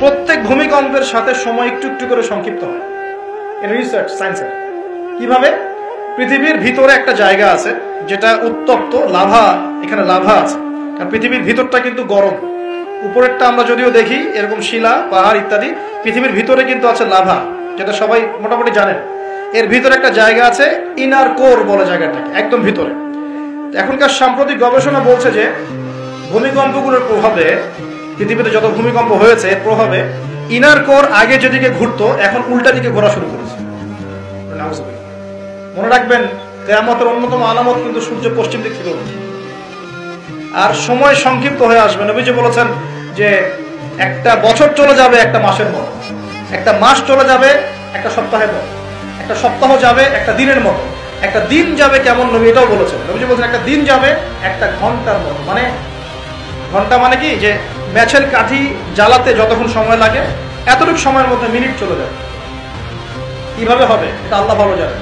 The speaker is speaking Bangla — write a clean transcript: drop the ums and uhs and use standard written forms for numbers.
প্রত্যেক ভূমিকম্পের সাথে সময় একটু একটু করে সংক্ষিপ্ত হয়। রিসার্চ সায়েন্সের কিভাবে, পৃথিবীর ভিতরে একটা জায়গা আছে যেটা উত্তপ্ত লাভা, এখানে লাভা আছে, কারণ পৃথিবীর ভিতরটা কিন্তু গরম। উপরেরটা আমরা যদিও দেখি এরকম শিলা পাহাড় ইত্যাদি, পৃথিবীর ভিতরে কিন্তু আছে লাভা, যেটা সবাই মোটামুটি জানেন। এর ভিতরে একটা জায়গা আছে, ইনার কোর বলে জায়গাটাকে, একদম ভিতরে। এখনকার সাম্প্রতিক গবেষণা বলছে যে ভূমিকম্পগুলোর প্রভাবে, পৃথিবীতে যত ভূমিকম্প হয়েছে এর প্রভাবে ইনার কোর আগে যেদিকে ঘুরতো এখন উল্টা দিকে ঘোরা শুরু করেছে। মনে রাখবেন, কিয়ামতের অন্যতম আলামত কিন্তু সূর্য পশ্চিম দিক থেকে উঠছে, আর সময় সংক্ষিপ্ত হয়ে আসবে। নবীজি বলেছেন যে একটা বছর চলে যাবে একটা মাসের মতো, একটা মাস চলে যাবে একটা সপ্তাহের মতো, একটা সপ্তাহ যাবে একটা দিনের মতো, একটা দিন যাবে কেমন, নবী এটাও বলেছেন। নবীজি বলছেন একটা দিন যাবে একটা ঘন্টার মতো। মানে ঘন্টা মানে কি, যে ম্যাচের কাঠি জ্বালাতে যতক্ষণ সময় লাগে এতটুকু সময়ের মধ্যে মিনিট চলে যাবে। কিভাবে হবে এটা আল্লাহ ভালো জানেন।